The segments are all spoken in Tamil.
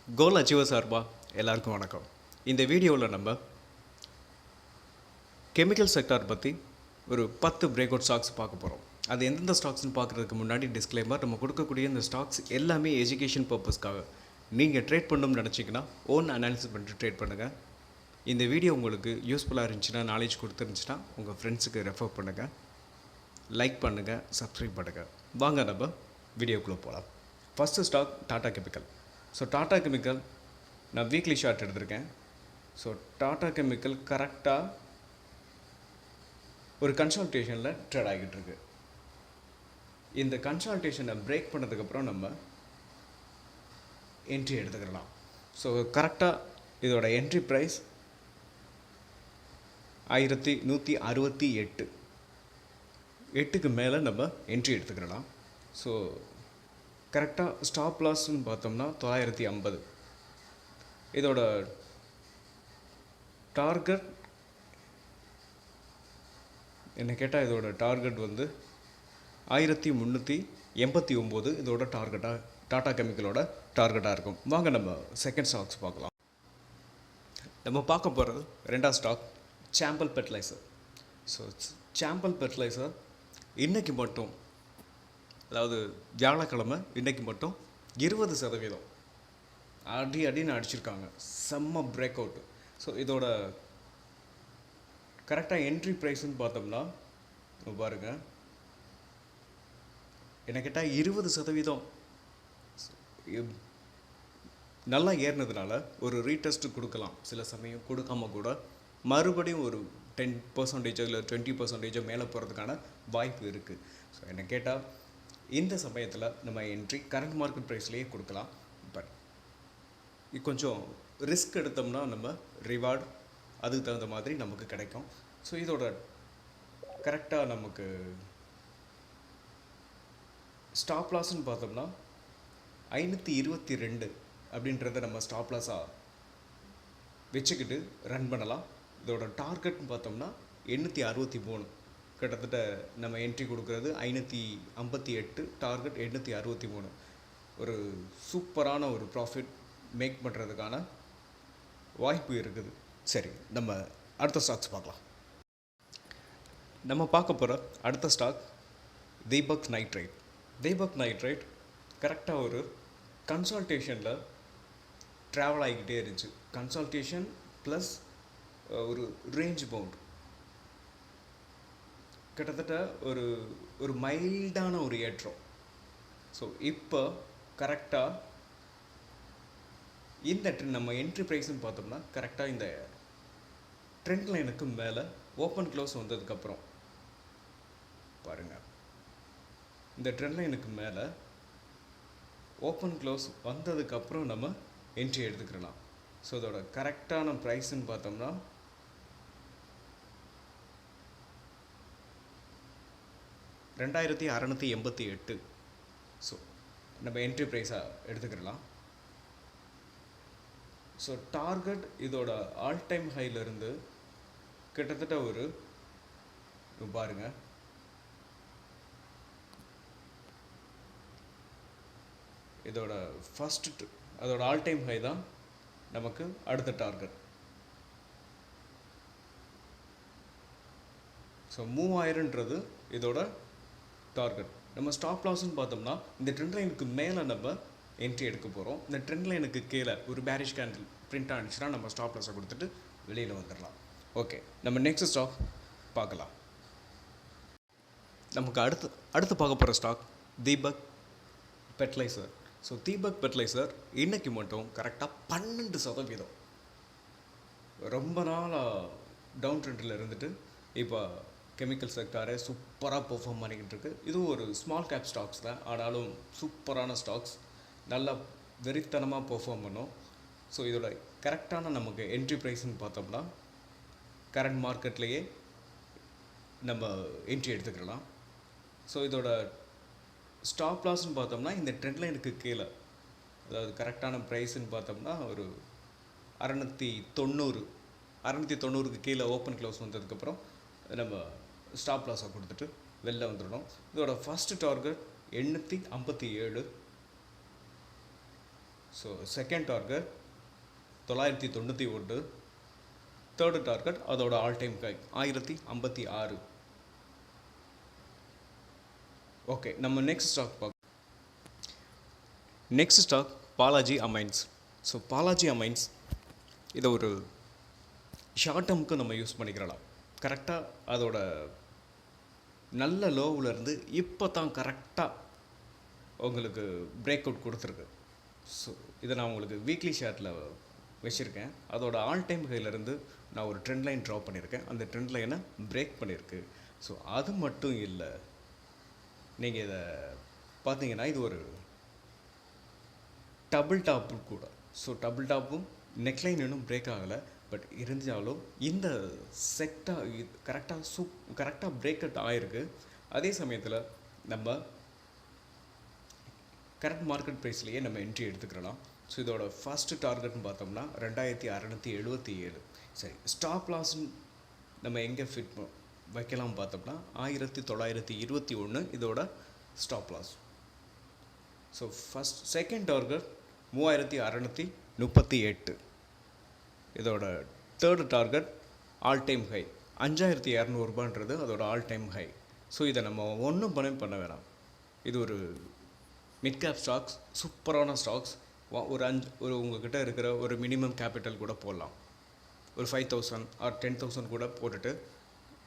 கோல் அச்சீவர் சார்பா எல்லாருக்கும் வணக்கம். இந்த வீடியோவில் நம்ம கெமிக்கல் செக்டார் பற்றி ஒரு 10 பிரேக் அவுட் ஸ்டாக்ஸ் பார்க்க போகிறோம். அது எந்தெந்த ஸ்டாக்ஸ்னு பார்க்குறதுக்கு முன்னாடி டிஸ்க்ளைமர், நம்ம கொடுக்கக்கூடிய இந்த ஸ்டாக்ஸ் எல்லாமே எஜுகேஷன் பர்பஸ்க்காக. நீங்கள் ட்ரேட் பண்ணணும்னு நினச்சிங்கன்னா ஓன் அனாலிசிஸ் பண்ணிட்டு ட்ரேட் பண்ணுங்கள். இந்த வீடியோ உங்களுக்கு யூஸ்ஃபுல்லாக இருந்துச்சுன்னா, நாலேஜ் கொடுத்துருந்துச்சுன்னா உங்கள் ஃப்ரெண்ட்ஸுக்கு ரெஃபர் பண்ணுங்கள், லைக் பண்ணுங்கள், சப்ஸ்கிரைப் பண்ணுங்கள். வாங்க நம்ம வீடியோக்குள்ளே போகலாம். First stock Tata chemical. So Tata chemical நான் வீக்லி ஷார்ட் எடுத்திருக்கேன். ஸோ டாடா கெமிக்கல் கரெக்டாக ஒரு கன்சல்டேஷனில் ட்ரேட் ஆகிட்டு இருக்கு. இந்த கன்சல்டேஷனை பிரேக் பண்ணதுக்கப்புறம் நம்ம என்ட்ரி எடுத்துக்கலாம். ஸோ கரெக்டாக இதோட என்ட்ரி ப்ரைஸ் 1168 8க்கு மேலே நம்ம என்ட்ரி எடுத்துக்கலாம். ஸோ கரெக்டாக ஸ்டாப் லாஸ்ன்னு பார்த்தோம்னா 950. இதோட டார்கெட் என்ன கேட்டால் இதோட டார்கெட் வந்து 1389 இதோட டார்கெட்டாக டாடா கெமிக்கலோட டார்கெட்டாக இருக்கும். வாங்க நம்ம செகண்ட் ஸ்டாக்ஸ் பார்க்கலாம். நம்ம பார்க்க போகிறது ரெண்டாவது ஸ்டாக் சாம்பல் ஃபெர்டிலைசர். ஸோ சாம்பல் ஃபெர்டிலைசர் இன்றைக்கி மட்டும், அதாவது வியாழக்கிழமை இன்றைக்கி மட்டும் 20% அடின்னு அடிச்சிருக்காங்க. செம்ம பிரேக் அவுட்டு. ஸோ இதோட கரெக்டாக என்ட்ரி ப்ரைஸ்ன்னு பார்த்தோம்னா பாருங்கள், என்ன கேட்டால் 20% நல்லா ஏறினதுனால ஒரு ரீடெஸ்ட்டு கொடுக்கலாம். சில சமயம் கொடுக்காம கூட மறுபடியும் ஒரு 10% இல்லை 20% மேலே போகிறதுக்கான வாய்ப்பு இருக்குது. ஸோ என்ன கேட்டால் இந்த சமயத்தில் நம்ம என்ட்ரி கரண்ட் மார்க்கெட் ப்ரைஸ்லேயே கொடுக்கலாம். பட் கொஞ்சம் ரிஸ்க் எடுத்தோம்னா நம்ம ரிவார்டு அதுக்கு தகுந்த மாதிரி நமக்கு கிடைக்கும். ஸோ இதோட கரெக்டாக நமக்கு ஸ்டாப் லாஸ்ன்னு பார்த்தோம்னா 522 அப்படின்றத நம்ம ஸ்டாப் லாஸாக வச்சுக்கிட்டு ரன் பண்ணலாம். இதோட டார்கெட்னு பார்த்தோம்னா 863. கிட்டத்தட்ட நம்ம என்ட்ரி கொடுக்குறது 558, டார்கெட் 863. ஒரு சூப்பரான ஒரு ப்ராஃபிட் மேக் பண்ணுறதுக்கான வாய்ப்பு இருக்குது. சரி, நம்ம அடுத்த ஸ்டாக்ஸ் பார்க்கலாம். நம்ம பார்க்க போகிற அடுத்த stock Deepak nitrite. Deepak nitrite கரெக்டாக ஒரு கன்சல்டேஷனில் ட்ராவல் ஆகிக்கிட்டே இருந்துச்சு. கன்சல்டேஷன் ப்ளஸ் ஒரு ரேஞ்ச் பவுண்ட், கிட்டத்தட்ட ஒரு மைல்டான ஒரு ஏற்றம். ஸோ இப்போ கரெக்டாக இந்த நம்ம என்ட்ரி ப்ரைஸ்ன்னு பார்த்தோம்னா கரெக்டாக இந்த ட்ரெண்ட் லைனுக்கு மேலே ஓப்பன் க்ளோஸ் வந்ததுக்கப்புறம் பாருங்கள், இந்த ட்ரெண்ட் லைனுக்கு மேலே ஓப்பன் க்ளோஸ் வந்ததுக்கப்புறம் நம்ம என்ட்ரி எடுத்துக்கலாம். ஸோ இதோட கரெக்டான ப்ரைஸ்ன்னு பார்த்தோம்னா 2688. ஸோ நம்ம என்ட்ரி ப்ரைஸாக எடுத்துக்கலாம். ஸோ டார்கெட் இதோட ஆல் டைம் ஹைலேருந்து கிட்டத்தட்ட ஒரு பாருங்கள், இதோட ஃபஸ்ட்டு அதோட ஆல் டைம் ஹை தான் நமக்கு அடுத்த டார்கெட். ஸோ 3000ன்றது இதோட டார்கெட். நம்ம ஸ்டாப் லாஸ்ன்னு பார்த்தோம்னா இந்த ட்ரெண்ட் லைனுக்கு மேலே நம்ம என்ட்ரி எடுக்க போகிறோம். இந்த ட்ரெண்ட் லைனுக்கு கீழே ஒரு பேரிஷ் கேண்டில் பிரிண்ட் ஆனிச்சுன்னா நம்ம ஸ்டாப் லாஸை கொடுத்துட்டு வெளியில் வந்துடலாம். ஓகே, நம்ம நெக்ஸ்ட் ஸ்டாக் பார்க்கலாம். நமக்கு அடுத்து பார்க்க போகிற stock Deepak fertiliser. So Deepak fertiliser இன்றைக்கி மட்டும் கரெக்டாக 12%, ரொம்ப நாளாக டவுன் ட்ரெண்டில் இருந்துட்டு இப்போ கெமிக்கல் செக்டாரே சூப்பராக பெர்ஃபார்ம் பண்ணிக்கிட்டு இருக்கு. இதுவும் ஒரு ஸ்மால் கேப் ஸ்டாக்ஸ் தான், ஆனாலும் சூப்பரான ஸ்டாக்ஸ், நல்லா வெறித்தனமாக பெர்ஃபார்ம் பண்ணும். ஸோ இதோட கரெக்டான நமக்கு என்ட்ரி ப்ரைஸ்ன்னு பார்த்தோம்னா கரண்ட் மார்க்கெட்லேயே நம்ம என்ட்ரி எடுத்துக்கலாம். ஸோ இதோட ஸ்டாப் லாஸ்ன்னு பார்த்தோம்னா இந்த ட்ரெண்ட் லைனுக்கு கீழே, அதாவது கரெக்டான ப்ரைஸ்ன்னு பார்த்தோம்னா ஒரு 690க்கு கீழே ஓப்பன் க்ளோஸ் வந்ததுக்கப்புறம் நம்ம ஸ்டாப் லாஸை கொடுத்துட்டு வெளில வந்துடணும். இதோட first target 857. So second target 991. Third target அதோட ஆல் டைம் ஹை 1056. ஓகே, நம்ம நெக்ஸ்ட் ஸ்டாக் பார்க்க. Next stock Balaji Amines. So Balaji Amines இதை ஒரு ஷார்ட் டேர்முக்கு நம்ம யூஸ் பண்ணிக்கிறலாம். கரெக்டாக அதோட நல்ல லோவிலேருந்து இப்போ தான் கரெக்டாக உங்களுக்கு பிரேக் அவுட் கொடுத்துருக்கு. ஸோ இதை நான் உங்களுக்கு வீக்லி ஷார்ட்டில் வச்சுருக்கேன். அதோட ஆல் டைம் ஹைலேருந்து நான் ஒரு ட்ரெண்ட் லைன் ட்ரா பண்ணியிருக்கேன். அந்த ட்ரெண்ட் லைனை பிரேக் பண்ணியிருக்கு. ஸோ அது மட்டும் இல்லை, நீங்கள் இதை பார்த்தீங்கன்னா இது ஒரு டபுள் டாப்பு கூட. ஸோ டபுள் டாப்பும் நெக்லைன் இன்னும் பிரேக் ஆகலை. பட் இருந்தாலும் இந்த செக்டாக கரெக்டாக பிரேக் அவுட் ஆகிருக்கு. அதே சமயத்தில் நம்ம கரெக்ட் மார்க்கெட் ப்ரைஸ்லேயே நம்ம என்ட்ரி எடுத்துக்கலாம். ஸோ இதோட ஃபஸ்ட்டு டார்கெட்னு பார்த்தோம்னா 2677. சரி, ஸ்டாப் லாஸ்ன்னு நம்ம எங்கே ஃபிட் வைக்கலாம் பார்த்தோம்னா 1921 இதோட stop loss. So second target 3638. இதோட third target all time high 5200 அதோட ஆல் டைம் ஹை. ஸோ இதை நம்ம ஒன்றும் பண்ண வேணாம். இது ஒரு மிட் கேப் ஸ்டாக்ஸ், சூப்பரான ஸ்டாக்ஸ். ஒரு உங்கள்கிட்ட இருக்கிற ஒரு மினிமம் கேபிட்டல் கூட போடலாம். ஒரு 5000 ஆர் 10,000 கூட போட்டுட்டு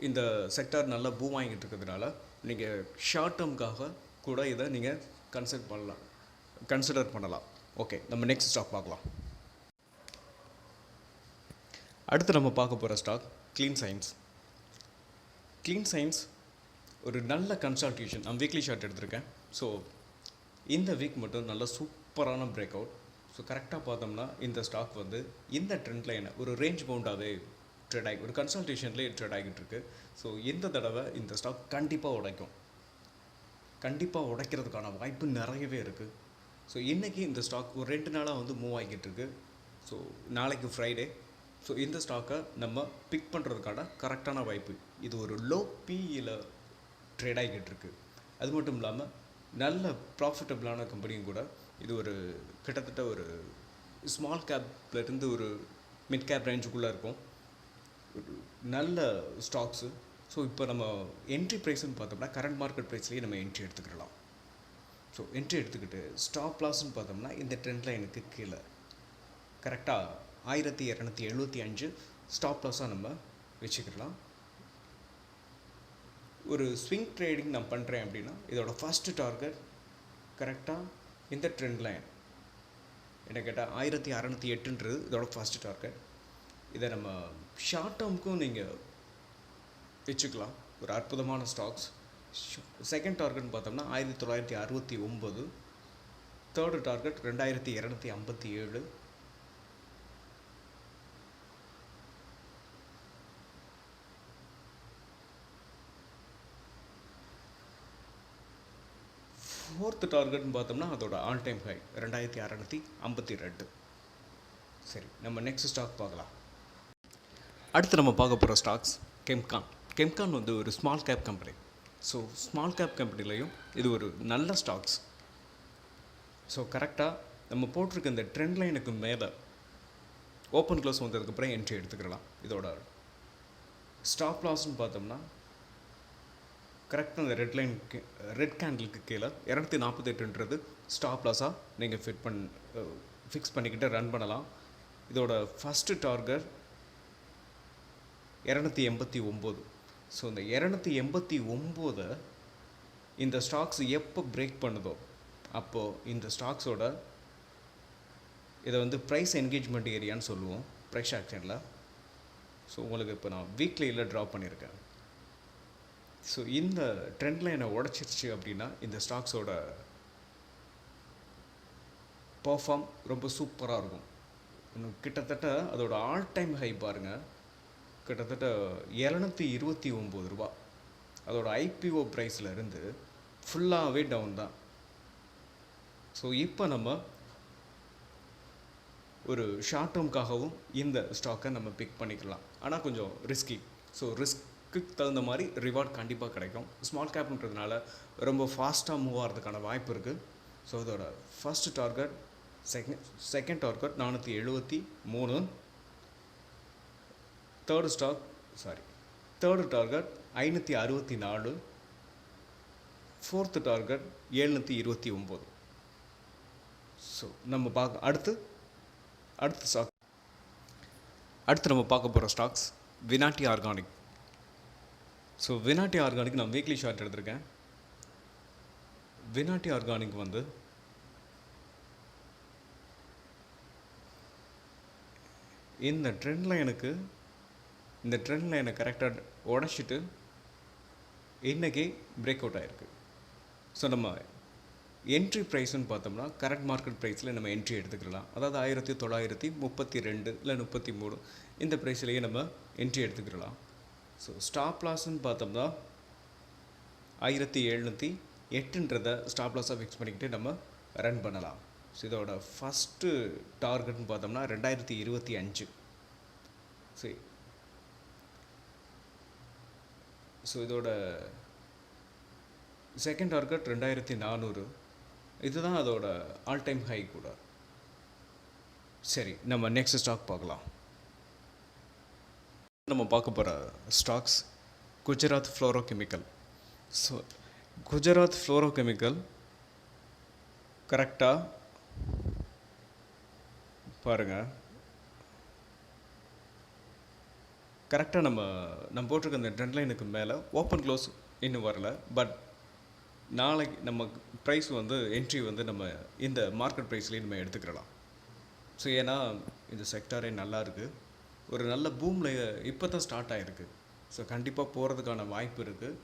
இந்த செக்டார் நல்லா பூம் வாங்கிட்டு இருக்கிறதுனால நீங்கள் ஷார்ட் டேர்முக்காக கூட இதை நீங்கள் கன்சிடர் பண்ணலாம். ஓகே, நம்ம நெக்ஸ்ட் ஸ்டாக் பார்க்கலாம். அடுத்து நம்ம பார்க்க போகிற stock Clean Science. Clean Science ஒரு நல்ல கன்சல்டேஷன். நான் வீக்லி ஷார்ட் எடுத்திருக்கேன். ஸோ இந்த வீக் மட்டும் நல்ல சூப்பரான பிரேக் அவுட். ஸோ கரெக்டாக பார்த்தோம்னா இந்த ஸ்டாக் வந்து இந்த ட்ரெண்ட் லைனை ஒரு ரேஞ்ச் பவுண்டாகவே ட்ரேட் ஆகி ஒரு கன்சல்டேஷன்லேயே ட்ரேட் ஆகிட்டு இருக்கு. ஸோ இந்த தடவை இந்த ஸ்டாக் கண்டிப்பாக உடைக்கிறதுக்கான வாய்ப்பு நிறையவே இருக்குது. ஸோ இன்றைக்கி இந்த ஸ்டாக் ஒரு 2 நாளாக வந்து மூவ் ஆகிட்டு இருக்கு. ஸோ நாளைக்கு ஃப்ரைடே. ஸோ இந்த ஸ்டாக்கை நம்ம பிக் பண்ணுறதுக்கான கரெக்டான வாய்ப்பு. இது ஒரு லோ பிஇயில் ட்ரேட் ஆகிட்டு இருக்கு. அது மட்டும் இல்லாமல் நல்ல ப்ராஃபிட்டபிளான கம்பெனியும் கூட. இது ஒரு கிட்டத்தட்ட ஒரு ஸ்மால் கேப்லேருந்து ஒரு மிட் கேப் ரேஞ்சுக்குள்ளே இருக்கும் ஒரு நல்ல ஸ்டாக்ஸு. ஸோ இப்போ நம்ம என்ட்ரி ப்ரைஸ்ன்னு பார்த்தோம்னா கரண்ட் மார்க்கெட் ப்ரைஸ்லேயே நம்ம என்ட்ரி எடுத்துக்கலாம். ஸோ என்ட்ரி எடுத்துக்கிட்டு ஸ்டாப் லாஸ்ன்னு பார்த்தோம்னா இந்த ட்ரெண்ட் லைனுக்கு கீழே கரெக்டாக 1275 ஸ்டாப் லாஸாக நம்ம வச்சுக்கலாம். ஒரு ஸ்விங் ட்ரேடிங் நான் பண்ணுறேன் அப்படின்னா இதோட ஃபஸ்ட்டு டார்கெட் கரெக்டாக இந்த ட்ரெண்ட் லைன் என்ன கேட்டால் 1608 இதோட ஃபஸ்ட்டு டார்கெட். இதை நம்ம ஷார்ட் டேர்முக்கும் நீங்கள் வச்சுக்கலாம். ஒரு அற்புதமான ஸ்டாக்ஸ். செகண்ட் டார்கெட்னு பார்த்தோம்னா 1969. Third target 2257. ஃபோர்த்து டார்கெட்னு பார்த்தோம்னா அதோட ஆல் டைம் ஹை 2652. சரி, நம்ம நெக்ஸ்ட் ஸ்டாக் பார்க்கலாம். அடுத்து நம்ம பார்க்க போகிற ஸ்டாக்ஸ் கெம்கான். கெம்கான் வந்து ஒரு small cap company. So small cap கம்பெனிலையும் இது ஒரு நல்ல ஸ்டாக்ஸ். ஸோ கரெக்டாக நம்ம போட்டிருக்க இந்த ட்ரெண்ட் லைனுக்கு மேலே ஓப்பன் க்ளோஸ் வந்ததுக்கப்புறம் என்ட்ரி எடுத்துக்கலாம். இதோட ஸ்டாப் லாஸ்ன்னு பார்த்தோம்னா கரெக்டாக அந்த ரெட் கேண்டிலுக்கு கீழே 248 ஸ்டாப் லாஸாக நீங்கள் ஃபிக்ஸ் பண்ணிக்கிட்டு ரன் பண்ணலாம். இதோட ஃபஸ்ட்டு டார்கெட் 289. ஸோ இந்த 289 இந்த ஸ்டாக்ஸ் எப்போ பிரேக் பண்ணுதோ அப்போது இந்த ஸ்டாக்ஸோட இதை வந்து ப்ரைஸ் என்கேஜ்மெண்ட் ஏரியான்னு சொல்லுவோம் ப்ரைஸ் ஆக்ஷனில். ஸோ உங்களுக்கு இப்போ நான் வீக்லியில் ட்ரா பண்ணியிருக்கேன். ஸோ இந்த ட்ரெண்ட் லைனை உடச்சிருச்சு அப்படின்னா இந்த ஸ்டாக்ஸோட பர்ஃபார்ம் ரொம்ப சூப்பராக இருக்கும். இன்னும் கிட்டத்தட்ட அதோட ஆல் டைம் ஹை பாருங்கள், கிட்டத்தட்ட 729 ரூபா. அதோட ஐபிஓ ப்ரைஸில் இருந்து ஃபுல்லாகவே டவுன் தான். ஸோ இப்போ நம்ம ஒரு ஷார்ட் டேர்முக்காகவும் இந்த ஸ்டாக்கை நம்ம பிக் பண்ணிக்கலாம். ஆனால் கொஞ்சம் ரிஸ்கி. ஸோ ரிஸ்க்கு தகுந்த மாதிரி ரிவார்ட் கண்டிப்பாக கிடைக்கும். ஸ்மால் கேப்ன்றதுனால ரொம்ப ஃபாஸ்ட்டாக மூவ் ஆகிறதுக்கான வாய்ப்பு இருக்குது. ஸோ இதோட first target second target 473. Third target 564. Fourth target 729. So நம்ம அடுத்து ஸ்டாக் அடுத்து நம்ம பார்க்க போகிற stocks Vinati organic. So Vinati organic நான் வீக்லி ஷார்ட் எடுத்திருக்கேன். வினாட்டி ஆர்கானிக் வந்து இந்த ட்ரெண்ட் லைனை கரெக்டாக உடச்சிட்டு இன்றைக்கி பிரேக் அவுட் ஆகிருக்கு. ஸோ நம்ம என்ட்ரி ப்ரைஸ்ன்னு பார்த்தோம்னா கரண்ட் மார்க்கெட் ப்ரைஸில் நம்ம என்ட்ரி எடுத்துக்கலாம். அதாவது 1932 இல்லை 33 இந்த ப்ரைஸ்லேயே நம்ம என்ட்ரி எடுத்துக்கலாம். ஸோ ஸ்டாப் லாஸ்ன்னு பார்த்தோம்னா 1708 ஸ்டாப் லாஸாக ஃபிக்ஸ் பண்ணிக்கிட்டு நம்ம ரன் பண்ணலாம். ஸோ இதோட ஃபஸ்ட்டு டார்கெட்னு பார்த்தோம்னா 2025. சரி, ஸோ இதோட செகண்ட் டார்கெட் 2400. இதுதான் அதோட ஆல் டைம் ஹை கூட. சரி, நம்ம நெக்ஸ்ட் ஸ்டாக் பார்க்கலாம். நம்ம பார்க்க போகிற ஸ்டாக்ஸ் குஜராத் ஃப்ளோரோகெமிக்கல். ஸோ குஜராத் ஃப்ளோரோகெமிக்கல் கரெக்டாக பாருங்கள், கரெக்டாக நம்ம போட்டிருக்க இந்த ட்ரெண்ட் லைனுக்கு மேலே ஓப்பன் க்ளோஸ் இன்னும் வரல. பட் நாளைக்கு நம்ம ப்ரைஸ் வந்து என்ட்ரி வந்து நம்ம இந்த மார்க்கெட் ப்ரைஸ்லேயே நம்ம எடுத்துக்கலாம். ஸோ ஏன்னா இந்த செக்டாரே நல்லா இருக்குது, ஒரு நல்ல பூமில் இப்போ தான் ஸ்டார்ட் ஆகிருக்கு. ஸோ கண்டிப்பாக போகிறதுக்கான வாய்ப்பு இருக்குது.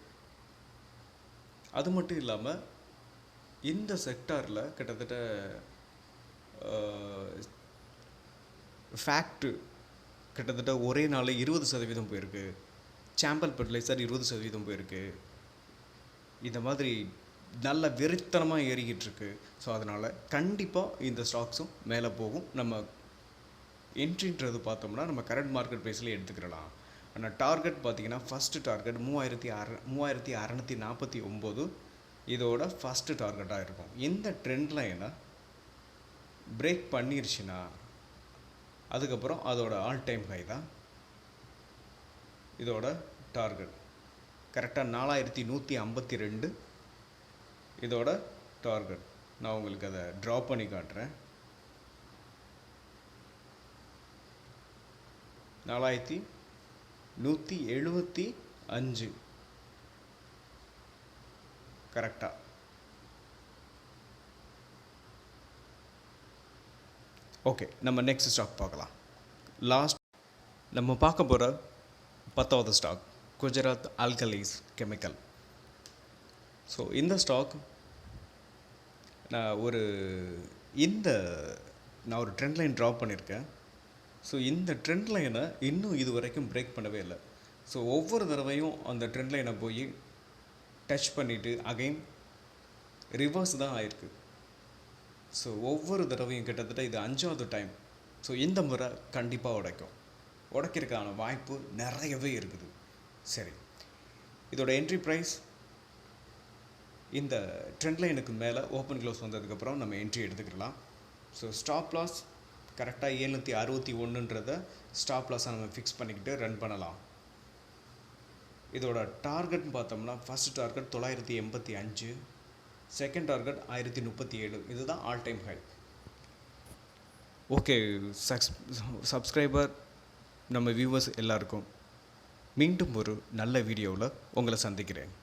அது மட்டும் இல்லாமல் இந்த செக்டாரில் கிட்டத்தட்ட ஃபேக்ட்டு கிட்டத்தட்ட ஒரே நாள் 20% போயிருக்கு. சாம்பல் ஃபெர்டிலைசர் 20% போயிருக்கு. இந்த மாதிரி நல்ல வெறித்தனமாக ஏறிக்கிட்டு இருக்கு. ஸோ அதனால் கண்டிப்பாக இந்த ஸ்டாக்ஸும் மேலே போகும். நம்ம என்ட்ரின்றது பார்த்தோம்னா நம்ம கரண்ட் மார்க்கெட் ப்ரைஸில் எடுத்துக்கலாம். ஆனால் டார்கெட் பார்த்திங்கன்னா ஃபஸ்ட்டு டார்கெட் 3649 இதோட ஃபஸ்ட்டு டார்கெட்டாக இருக்கும். இந்த ட்ரெண்ட் லைனை பிரேக் பண்ணிருச்சுன்னா அதுக்கப்புறம் அதோட ஆல் டைம் ஹை தான் இதோட டார்கெட். கரெக்டாக 4152 இதோட டார்கெட். நான் உங்களுக்கு அதை ட்ரா பண்ணி காட்டுறேன். 4175 கரெக்டாக. ஓகே, நம்ம நெக்ஸ்ட் ஸ்டாக் பார்க்கலாம். லாஸ்ட் நம்ம பார்க்க போகிற 10வது stock Gujarat alkalis chemical. So இந்த ஸ்டாக் நான் ஒரு ட்ரெண்ட் லைன் ட்ரா பண்ணியிருக்கேன். ஸோ இந்த ட்ரெண்ட் லைனை இன்னும் இது வரைக்கும் பிரேக் பண்ணவே இல்லை. ஸோ ஒவ்வொரு தடவையும் அந்த ட்ரெண்ட் லைனை போய் டச் பண்ணிவிட்டு அகைன் ரிவர்ஸ் தான் ஆயிருக்கு. ஸோ ஒவ்வொரு தடவையும் கிட்டத்தட்ட இது 5வது டைம். ஸோ இந்த முறை கண்டிப்பாக உடைக்கிறதுக்கான வாய்ப்பு நிறையவே இருக்குது. சரி, இதோட என்ட்ரி ப்ரைஸ் இந்த ட்ரெண்ட் லைனுக்கு மேலே ஓப்பன் க்ளோஸ் வந்ததுக்கப்புறம் நம்ம என்ட்ரி எடுத்துக்கலாம். ஸோ ஸ்டாப் லாஸ் கரெக்டாக 761 ஸ்டாப் லாஸாக நம்ம ஃபிக்ஸ் பண்ணிக்கிட்டு ரன் பண்ணலாம். இதோட டார்கெட்னு பார்த்தோம்னா ஃபஸ்ட் டார்கெட் 985, செகண்ட் டார்கெட் 1037. இதுதான் all time high. Okay subscriber, நம்ம வியூவர்ஸ் எல்லாருக்கும் மீண்டும் ஒரு நல்ல வீடியோவில் உங்களை சந்திக்கிறேன்.